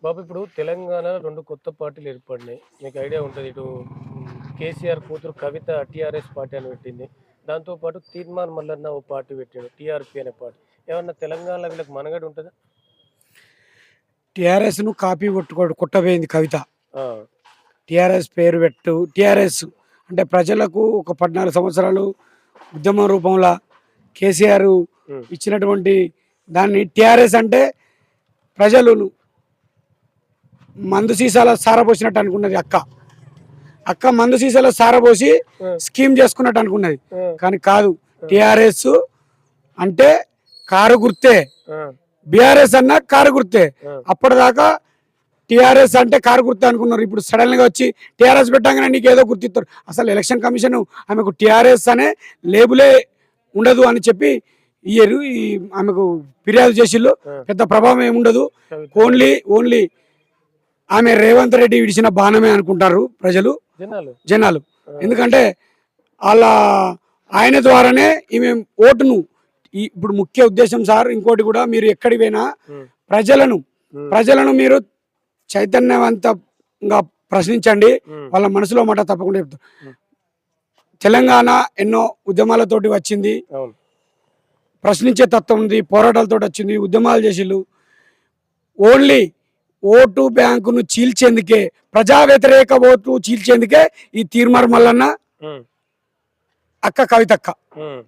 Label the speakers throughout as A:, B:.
A: బాబు ఇప్పుడు తెలంగాణలో 2 కొత్త పార్టీలు ఏర్పడినాయి. మీకు ఐడియా ఉంటది. ఇటు కేసీఆర్ కూతురు కవిత టీఆర్ఎస్ పార్టీ అని పెట్టింది. దాంతో పాటు తీన్మార్ మల్లన్న ఓ పార్టీ పెట్టిండు. టీఆర్పీ అనే పార్టీ. ఏమన్నా తెలంగాణలో వీళ్ళకి మనుగడ ఉంటదా?
B: టీఆర్ఎస్ను కాపీ కొట్టబోయింది కవిత.
A: ఆ!
B: టీఆర్ఎస్ పేరు పెట్టు టీఆర్ఎస్ అంటే ప్రజలకు ఒక 14 సంవత్సరాలు ఉద్యమం రూపంలో కేసీఆర్
A: హ్మ్.
B: ఇచ్చినటువంటి దాన్ని టీఆర్ఎస్ అంటే ప్రజలు మందు సీసాల సారపోసినట్టు అనుకున్నది అక్క మందు సీసాల సారపోసి
A: ఆ!
B: స్కీమ్ చేసుకున్నట్టు అనుకున్నది.
A: ఆ!
B: కానీ కాదు, టీఆర్ఎస్ అంటే కారు గుర్తే,
A: ఆ!
B: బీఆర్ఎస్ అన్న కారు గుర్తే.
A: ఆ!
B: అప్పటిదాకా టీఆర్ఎస్ అంటే కారు గుర్తు అనుకున్నారు. ఇప్పుడు సడన్ గా వచ్చి టీఆర్ఎస్ పెట్టగానే నీకు ఏదో గుర్తిస్తారు. అసలు ఎలక్షన్ కమిషన్ ఆమెకు టీఆర్ఎస్ అనే లేబులే ఉండదు అని చెప్పి ఇయ్యరు. ఆమెకు ఫిర్యాదు చేసిళ్ళు.
A: ఆ!
B: పెద్ద ప్రభావం ఏముండదు.
A: కవిత
B: ఓన్లీ ఆమె రేవంత్ రెడ్డి విడిచిన బాణమే అనుకుంటారు జనాలు.
A: ఆ!
B: ఎందుకంటే ఆయన ద్వారానే ఈమె ఓటును ఇప్పుడు ముఖ్య ఉద్దేశం సార్. ఇంకోటి కూడా, మీరు ఎక్కడికి పోయినా
A: హ్మ్.
B: ప్రజలను మీరు చైతన్యవంతంగా ప్రశ్నించండి.
A: హ్మ్.
B: వాళ్ళ మనసులో మాట తప్పకుండా చెప్తారు.
A: హ్మ్.
B: తెలంగాణ ఎన్నో ఉద్యమాలతోటి వచ్చింది,
A: అవును.
B: ప్రశ్నించే తత్వం ఉంది, పోరాటాలతో వచ్చింది, ఉద్యమాలు చేసిళ్ళు. ఓన్లీ ఓటు బ్యాంకును చీల్చేందుకే, ప్రజా వ్యతిరేక ఓటు చీల్చేందుకే ఈ తీర్మార్ మల్లన్న,
A: హ్మ్.
B: అక్క కవితక్క.
A: హ్మ్.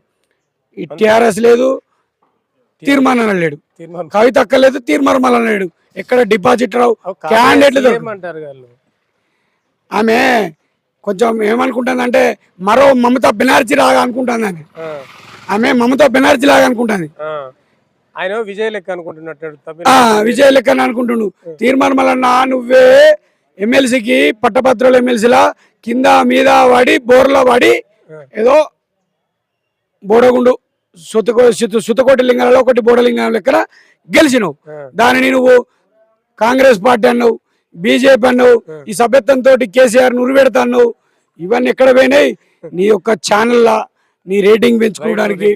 B: ఈ టీఆర్ఎస్ లేదు, తీర్మానం లేడు.
A: తీర్మానం
B: కవితక్క లేదు, తీర్మార్ మల్లన్న లేడు. ఎక్కడ డిపాజిట్ రావు, క్యాండిడేట్లు దొరకరు.
A: ఏమంటారు వాళ్ళు?
B: ఆమె కొంచెం ఏమనుకుంటుందంటే మరో మమతా బెనర్జీ లాగా అనుకుంటుందని.
A: ఆ!
B: ఆమె మమతా బెనర్జీ లాగా అనుకుంటుంది.
A: ఆ! ఆయన విజయ్ లెక్క అనుకుంటున్నట్టు
B: విజయ్ లెక్కని అనుకుంటుండు. తీర్మానం మల్లన్న నువ్వే ఎమ్మెల్సీకి పట్టభద్రుల ఎమ్మెల్సీలా కింద మీద పడి బోర్లో పడి ఏదో బోడగుండు సుతకోటి లింగాలలో ఒకటి బోడలింగం లెక్కన గెలిచినావు. దానిని నువ్వు కాంగ్రెస్ పార్టీ అన్నావు, బీజేపీ అన్నావు, ఈ సభ్యత్వంతో కేసీఆర్ నురిపెడతా అన్నావు. ఇవన్నీ ఎక్కడ పోయినాయి? నీ యొక్క ఛానల్లా నీ రేటింగ్ పెంచుకోవడానికి,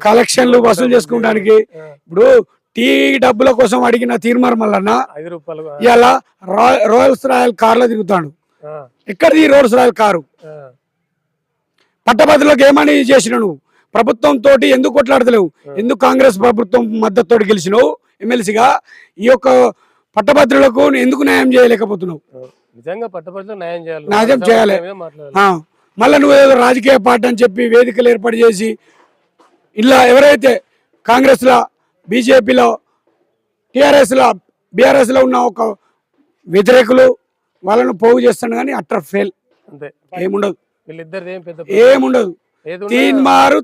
B: కలెక్షన్లు వసూలు చేసుకోవడానికి. ఇప్పుడు టీ డబ్బుల కోసం అడిగిన తీర్మార్ మల్లన్న
A: ₹5
B: ఇలా రోల్స్ రాయల్ కార్లో తిరుగుతాడు. ఎక్కడిది రోల్స్ రాయల్ కారు? పట్టభద్రులకు ఏమని చేసిన నువ్వు? ప్రభుత్వంతో ఎందుకు కొట్లాడతలేవు? ఎందుకు కాంగ్రెస్ ప్రభుత్వం మద్దతుతో గెలిచినావు ఎమ్మెల్సీగా? ఈ యొక్క పట్టభద్రులకు ఎందుకు న్యాయం చేయలేకపోతున్నావు?
A: నిజంగా పట్టభద్రులకు
B: న్యాయం చేయాలి. మళ్ళీ నువ్వు ఏదో రాజకీయ పార్టీ అని చెప్పి వేదికలు ఏర్పాటు చేసి ఇలా ఎవరైతే కాంగ్రెస్లో, బీజేపీలో, టీఆర్ఎస్లో, బీఆర్ఎస్లో ఉన్న ఒక వ్యతిరేకులు వాళ్ళను పోగు చేస్తాను. కానీ అట్టర్ ఫెయిల్,
A: అంతే.
B: ఏముండదు,
A: ఏముండదు.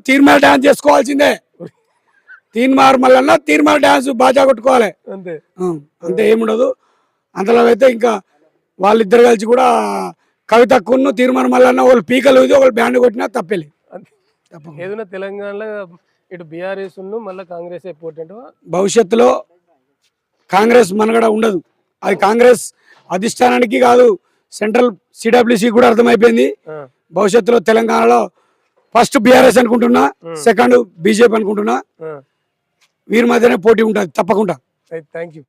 B: తీర్మార్ డాన్స్ చేసుకోవాల్సిందే. తీన్మార్ మల్లన్న తీర్మార్ డాన్స్ బాజా కొట్టుకోవాలి, అంతే. ఏముండదు. అంతలో అయితే ఇంకా వాళ్ళిద్దరు కలిసి కూడా కవితక్కును తీర్మార్ మల్లన్న వాళ్ళు పీకలు ఒకళ్ళు బ్యాండ్ కొట్టినా తప్పేలేదు.
A: ఏదైనా తెలంగాణలో ఇటు బీఆర్ఎస్ మళ్ళీ కాంగ్రెస్
B: భవిష్యత్తులో కాంగ్రెస్ మనగడ ఉండదు. అది కాంగ్రెస్ అధిష్టానానికి కాదు, సెంట్రల్ సిడబ్ల్యూసి కూడా అర్థమైపోయింది. భవిష్యత్తులో తెలంగాణలో ఫస్ట్ బీఆర్ఎస్ అనుకుంటున్నా, సెకండ్ బీజేపీ అనుకుంటున్నా. వీరి మధ్యనే పోటీ ఉంటుంది తప్పకుండా.
A: Thank you.